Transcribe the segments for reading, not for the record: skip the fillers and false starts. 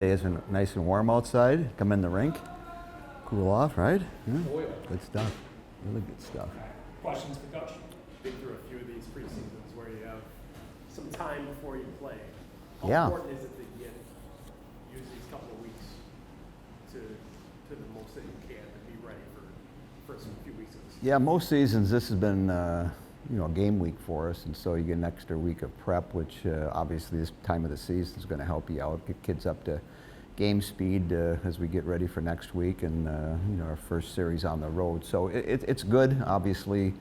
Days are nice and warm outside. Come in the rink, cool off, right? Yeah. Oh, yeah. Good stuff. Really good stuff. Questions for Coach? Been through a few of these preseasons where you have some time before you play. How Yeah. important is it that you use these couple of weeks to the most that you can to be ready for some few weeks of the season? Yeah, most seasons this has been game week for us, and so you get an extra week of prep, which obviously this time of the season is going to help you out, get kids up to game speed as we get ready for next week and our first series on the road. So it's good. Obviously,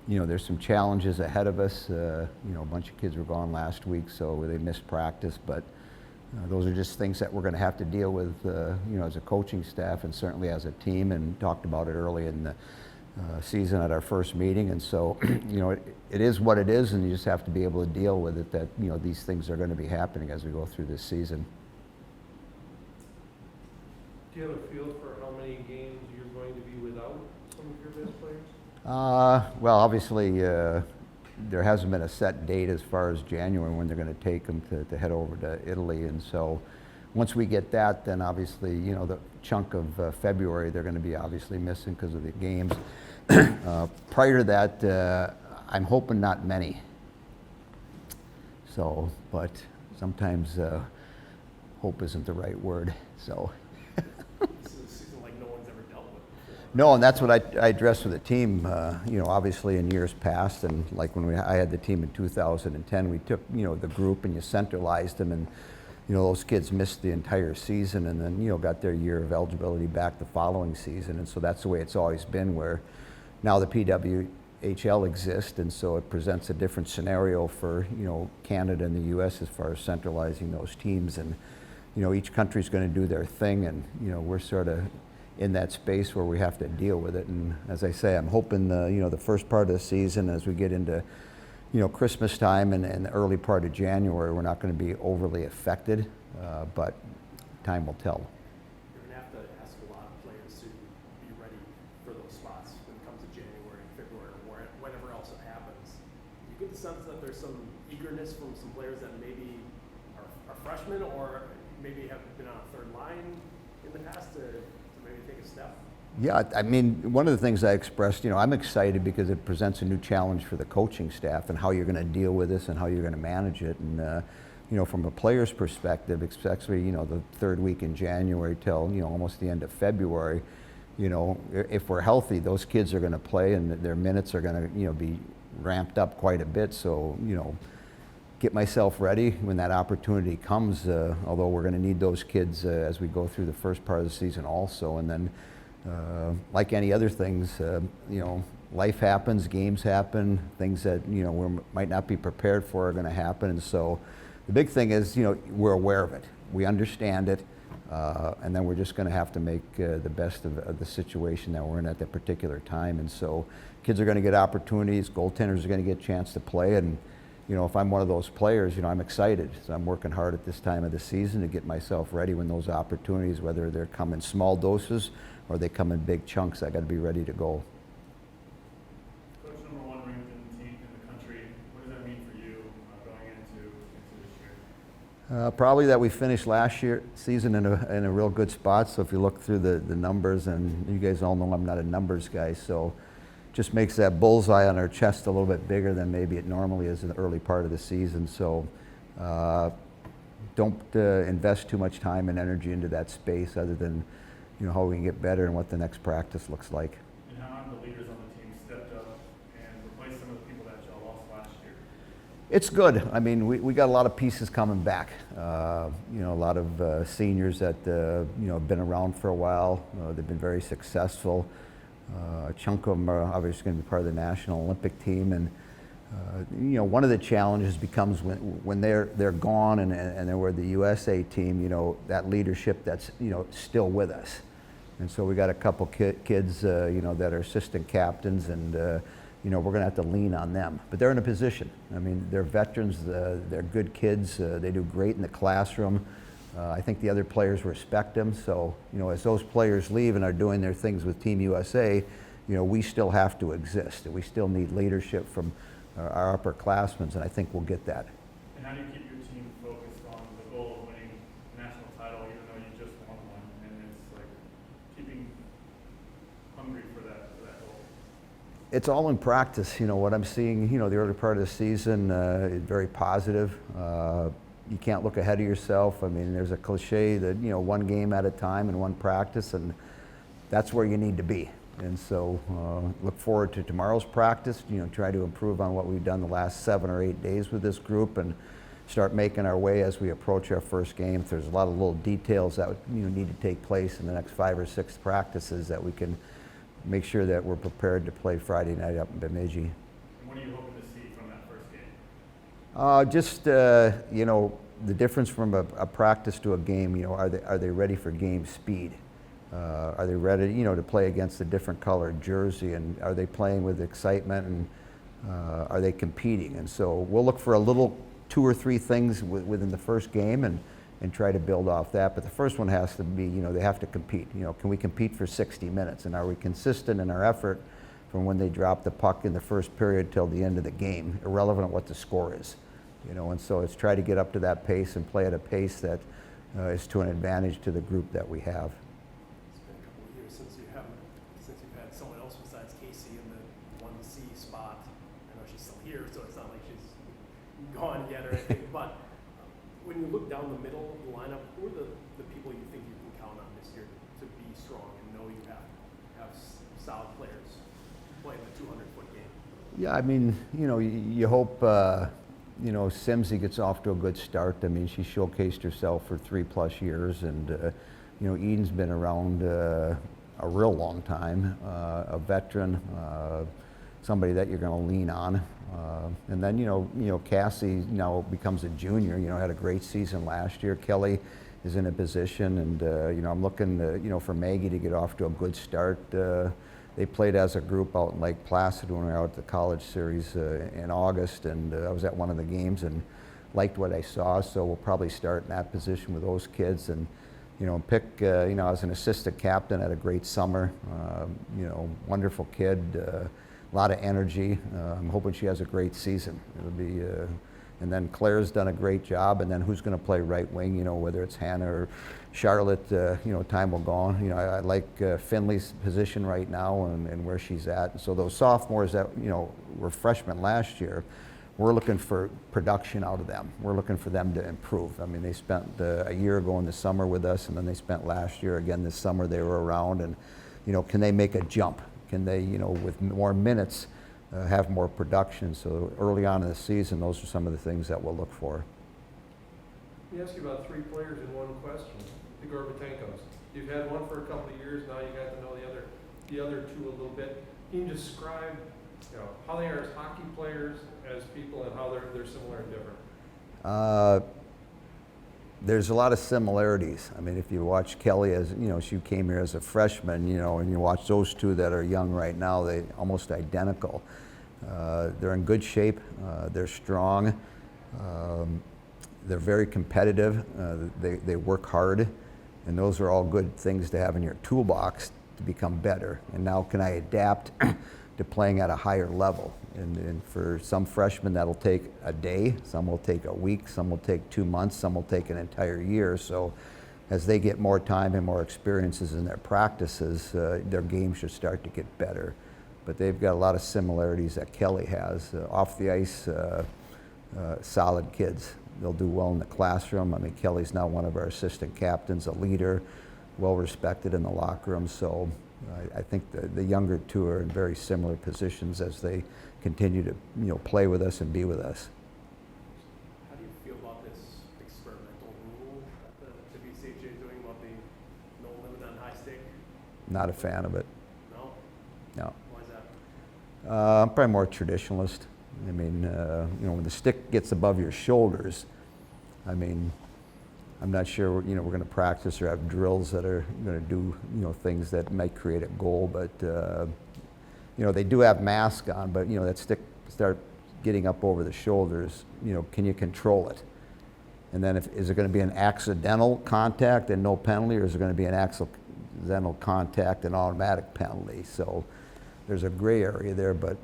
there's some challenges ahead of us. A bunch of kids were gone last week, so they missed practice, but those are just things that we're going to have to deal with, as a coaching staff and certainly as a team, and talked about it early in the season at our first meeting. And so, it is what it is, and you just have to be able to deal with it, that, these things are going to be happening as we go through this season. Do you have a feel for how many games you're going to be without some of your best players? Well, obviously, there hasn't been a set date as far as January when they're going to take them to head over to Italy. And so once we get that, then obviously, the chunk of February they're going to be obviously missing because of the games. Prior to that, I'm hoping not many. So, but sometimes hope isn't the right word. So. This is a season like no one's ever dealt with before. No, and that's what I addressed with the team, obviously in years past, and like when I had the team in 2010, we took, the group and you centralized them, and, those kids missed the entire season and then, got their year of eligibility back the following season. And so that's the way it's always been, where now the PWHL exists, and so it presents a different scenario for, Canada and the U.S. as far as centralizing those teams. And, each country's going to do their thing, and, we're sort of in that space where we have to deal with it. And as I say, I'm hoping the first part of the season, as we get into Christmas time and the early part of January, we're not going to be overly affected, but time will tell. You're going to have to ask a lot of players to be ready for those spots when it comes to January, February, or whenever else it happens. Do you get the sense that there's some eagerness from some players that maybe are freshmen or maybe have been on a third line in the past to maybe take a step? Yeah, I mean, one of the things I expressed, I'm excited because it presents a new challenge for the coaching staff and how you're going to deal with this and how you're going to manage it. And, from a player's perspective, especially, the third week in January till, almost the end of February, if we're healthy, those kids are going to play and their minutes are going to, be ramped up quite a bit. So, get myself ready when that opportunity comes, although we're going to need those kids as we go through the first part of the season also. And then, like any other things, life happens, games happen, things that, we might not be prepared for are going to happen. And so the big thing is, we're aware of it. We understand it. And then we're just going to have to make the best of the situation that we're in at that particular time. And so kids are going to get opportunities, goaltenders are going to get a chance to play. And, if I'm one of those players, I'm excited. So I'm working hard at this time of the season to get myself ready when those opportunities, whether they're come in small doses or they come in big chunks, I got to be ready to go. Coach, number one ranked team in the country. What does that mean for you going into this year? Probably that we finished last year season in a real good spot. So if you look through the numbers, and you guys all know I'm not a numbers guy, so just makes that bullseye on our chest a little bit bigger than maybe it normally is in the early part of the season. So don't invest too much time and energy into that space, other than how we can get better and what the next practice looks like. And how have the leaders on the team stepped up and replaced some of the people that y'all lost last year? It's good. I mean, we got a lot of pieces coming back. A lot of seniors that have been around for a while. They've been very successful. A chunk of them are obviously going to be part of the National Olympic team, and one of the challenges becomes when they're gone and they're with the USA team. That leadership that's still with us, and so we got a couple kids that are assistant captains, and we're going to have to lean on them. But they're in a position. I mean, they're veterans. They're good kids. They do great in the classroom. I think the other players respect them. So, as those players leave and are doing their things with Team USA, we still have to exist. We still need leadership from our upperclassmen, and I think we'll get that. And how do you keep your team focused on the goal of winning It's all in practice. What I'm seeing, the early part of the season is very positive. You can't look ahead of yourself. I mean, there's a cliche that, one game at a time and one practice, and that's where you need to be. And so look forward to tomorrow's practice, try to improve on what we've done the last 7 or 8 days with this group and start making our way as we approach our first game. There's a lot of little details that need to take place in the next 5 or 6 practices that we can make sure that we're prepared to play Friday night up in Bemidji. And what are you hoping to see from that first game? Just the difference from a practice to a game. Are they ready for game speed? Are they ready, to play against a different colored jersey? And are they playing with excitement? And are they competing? And so we'll look for a little 2 or 3 things within the first game and try to build off that. But the first one has to be, they have to compete. Can we compete for 60 minutes? And are we consistent in our effort from when they drop the puck in the first period till the end of the game, irrelevant of what the score is? And so it's try to get up to that pace and play at a pace that is to an advantage to the group that we have. It's been a couple of years since you've had someone else besides Casey in the 1C spot. I know she's still here, so it's not like she's gone yet or anything. But when you look down the middle of the lineup, who are the people you think you can count on this year to be strong and know you have solid players playing the 200-foot game? Yeah, I mean, you hope, Simsy gets off to a good start. I mean, she showcased herself for 3+ years, and, Eden's been around a real long time, a veteran, somebody that you're going to lean on. And then, Cassie now becomes a junior, had a great season last year. Kelly is in a position, and, I'm looking, for Maggie to get off to a good start. They played as a group out in Lake Placid when we were out at the college series in August, and I was at one of the games and liked what I saw, so we'll probably start in that position with those kids and, pick, I was an assistant captain, had a great summer, wonderful kid, a lot of energy. I'm hoping she has a great season. It'll be, and then Claire's done a great job, and then who's going to play right wing, whether it's Hannah or Charlotte, time will go on. I like Finley's position right now and where she's at. And so those sophomores that, were freshmen last year, we're looking for production out of them. We're looking for them to improve. I mean, they spent a year ago in the summer with us, and then they spent last year again this summer they were around, and, can they make a jump? Can they, with more minutes, have more production? So early on in the season, those are some of the things that we'll look for. Let me ask you about 3 players in one question. The Gorbatenkos. You've had one for a couple of years now. You got to know the other 2 a little bit. Can you describe, how they are as hockey players, as people, and how they're similar and different? There's a lot of similarities. I mean, if you watch Kelly as, she came here as a freshman, and you watch those 2 that are young right now, they almost identical. They're in good shape. They're strong. They're very competitive. They work hard, and those are all good things to have in your toolbox to become better. And now can I adapt to playing at a higher level? And for some freshmen, that'll take a day, some will take a week, some will take 2 months, some will take an entire year. So as they get more time and more experiences in their practices, their game should start to get better. But they've got a lot of similarities that Kelly has. Off the ice, solid kids. They'll do well in the classroom. I mean, Kelly's now one of our assistant captains, a leader, well respected in the locker room. So I think the younger 2 are in very similar positions as they continue to play with us and be with us. How do you feel about this experimental rule that the WCHA is doing about the no limit on high stick? Not a fan of it. No? No. Why is that? I'm probably more traditionalist. I mean, when the stick gets above your shoulders, I mean, I'm not sure, we're going to practice or have drills that are going to do, things that might create a goal. But, they do have masks on, but, that stick start getting up over the shoulders, can you control it? And then is it going to be an accidental contact and no penalty, or is it going to be an accidental contact and automatic penalty? So there's a gray area there, but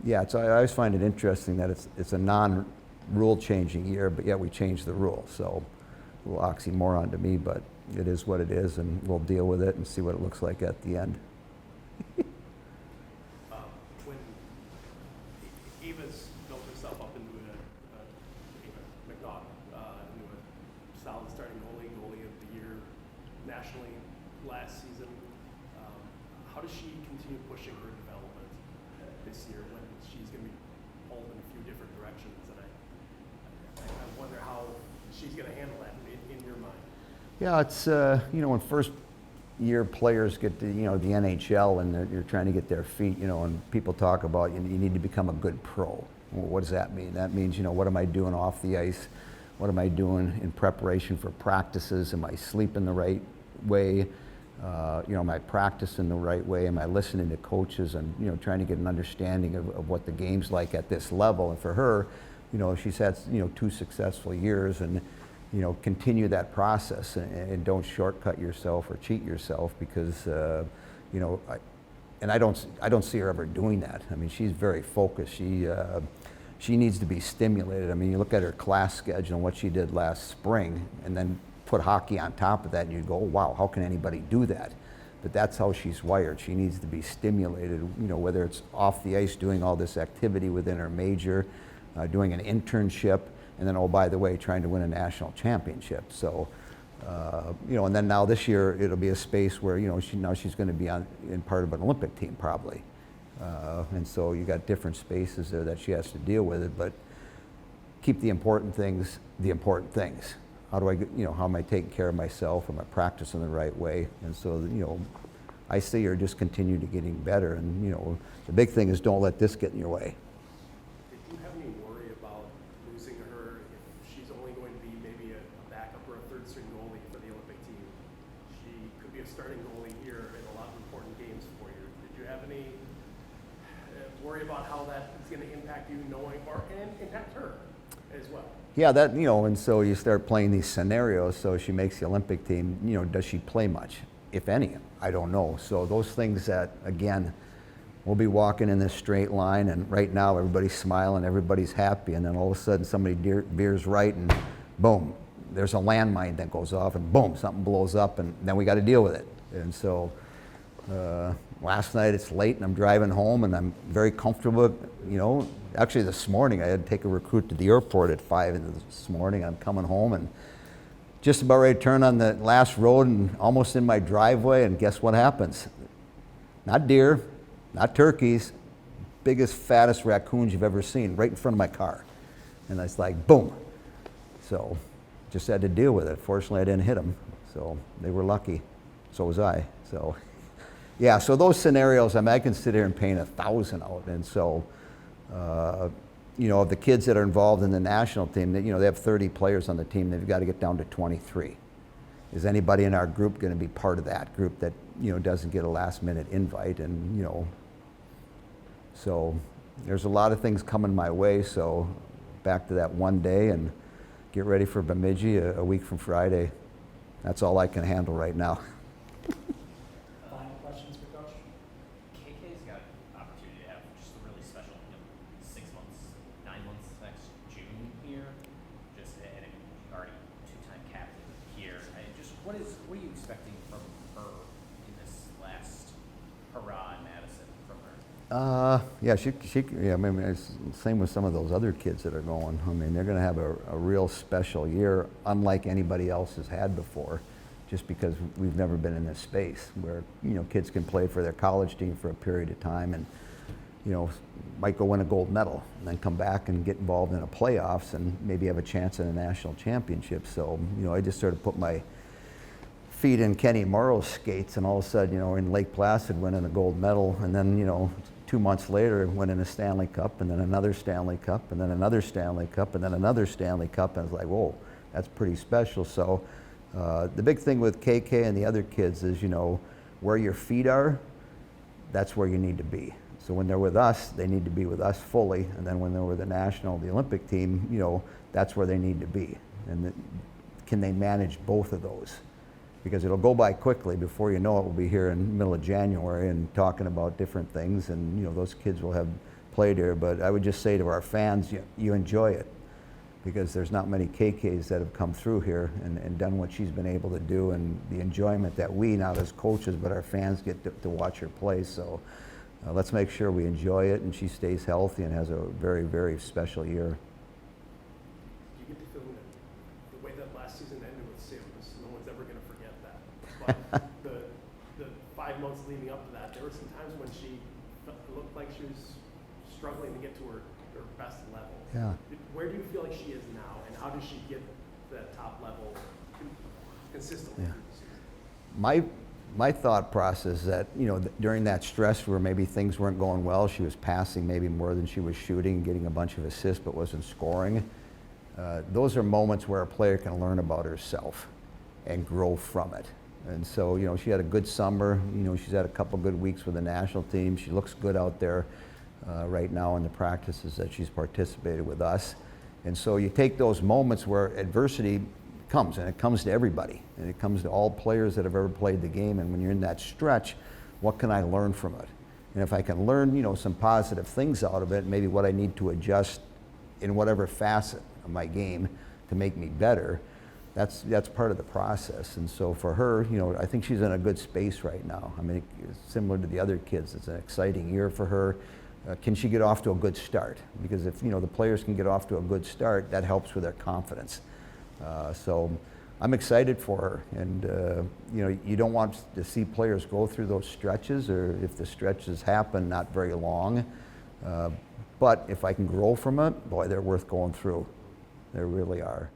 yeah, I always find it interesting that it's a non-rule changing year, but yet we changed the rule. So a little oxymoron to me, but it is what it is, and we'll deal with it and see what it looks like at the end. nationally last season. How does she continue pushing her development this year when she's going to be pulled in a few different directions? And I wonder how she's going to handle that in your mind. Yeah, it's, when first year players get to, the NHL and you're trying to get their feet, and people talk about you need to become a good pro. Well, what does that mean? That means, what am I doing off the ice? What am I doing in preparation for practices? Am I sleeping the right way? Am I practicing the right way? Am I listening to coaches and, trying to get an understanding of what the game's like at this level? And for her, she's had, 2 successful years and, continue that process and don't shortcut yourself or cheat yourself because, I don't see her ever doing that. I mean, she's very focused. She needs to be stimulated. I mean, you look at her class schedule and what she did last spring and then put hockey on top of that and you go, oh, wow, how can anybody do that? But that's how she's wired. She needs to be stimulated, whether it's off the ice doing all this activity within her major, doing an internship, and then, oh, by the way, trying to win a national championship. So, and then now this year it'll be a space where, she's going to be in part of an Olympic team probably. And so you got different spaces there that she has to deal with it, but keep the important things the important things. How do I, how am I taking care of myself? Am I practicing the right way? And so, I see her just continue to getting better. And, the big thing is don't let this get in your way. Did you have any worry about losing her if she's only going to be maybe a backup or a third string goalie for the Olympic team? She could be a starting goalie here in a lot of important games for you. Did you have any worry about how that is going to impact you and impact her as well? Yeah, that, and so you start playing these scenarios. So she makes the Olympic team, does she play much? If any, I don't know. So those things that, again, we'll be walking in this straight line and right now everybody's smiling, everybody's happy, and then all of a sudden somebody veers right and boom, there's a landmine that goes off and boom, something blows up and then we got to deal with it. And so last night it's late and I'm driving home and I'm very comfortable, Actually this morning I had to take a recruit to the airport at 5 this morning. I'm coming home and just about ready to turn on the last road and almost in my driveway, and guess what happens? Not deer, not turkeys, biggest, fattest raccoons you've ever seen right in front of my car. And it's like, boom. So just had to deal with it. Fortunately, I didn't hit them, so they were lucky. So was I. So yeah, so those scenarios, I can sit here and paint 1,000 out. And so, of the kids that are involved in the national team, they have 30 players on the team, they've got to get down to 23. Is anybody in our group going to be part of that group that, doesn't get a last minute invite? And, so there's a lot of things coming my way. So back to that one day and get ready for Bemidji a week from Friday. That's all I can handle right now. Final questions for Coach? KK's got an opportunity to have just a really special, 6 months, 9 months next June here. Just and already 2-time captain here. What are you expecting from her in this last hurrah in Madison from her? Yeah, I mean, it's the same with some of those other kids that are going. I mean, they're going to have a real special year, unlike anybody else has had before, just because we've never been in this space where, kids can play for their college team for a period of time and, might go win a gold medal and then come back and get involved in a playoffs and maybe have a chance at a national championship. So, I just sort of put my feet in Kenny Morrow's skates and all of a sudden, we're in Lake Placid winning a gold medal and then, 2 months later winning a Stanley Cup and then another Stanley Cup and then another Stanley Cup and then another Stanley Cup, and it's like, whoa, that's pretty special. So the big thing with KK and the other kids is, where your feet are, that's where you need to be. So when they're with us, they need to be with us fully, and then when they're with the Olympic team, that's where they need to be. And can they manage both of those? Because it'll go by quickly. Before you know it, we'll be here in the middle of January and talking about different things, and those kids will have played here. But I would just say to our fans, you enjoy it, because there's not many KKs that have come through here and done what she's been able to do, and the enjoyment that we, not as coaches, but our fans get to watch her play. So let's make sure we enjoy it and she stays healthy and has a very, very special year. Do you get the feeling that the way that last season ended with Sims. No one's ever going to forget that. But the 5 months leading up to that, there were some times when she looked like she was struggling to get to her best level. Yeah. Where do you feel like she is now, and how does she get to that top level consistently? Yeah. through the season? My thought process that, during that stress where maybe things weren't going well, she was passing maybe more than she was shooting, getting a bunch of assists but wasn't scoring. Those are moments where a player can learn about herself and grow from it. And so, she had a good summer. She's had a couple good weeks with the national team. She looks good out there right now in the practices that she's participated with us. And so you take those moments where adversity comes, and it comes to everybody, and it comes to all players that have ever played the game. And when you're in that stretch, what can I learn from it? And if I can learn, some positive things out of it, maybe what I need to adjust in whatever facet of my game to make me better, that's part of the process. And so for her, I think she's in a good space right now. I mean, similar to the other kids, it's an exciting year for her. Can she get off to a good start? Because if the players can get off to a good start, that helps with their confidence. So I'm excited for her, and you don't want to see players go through those stretches, or if the stretches happen, not very long. But if I can grow from it, boy, they're worth going through. They really are.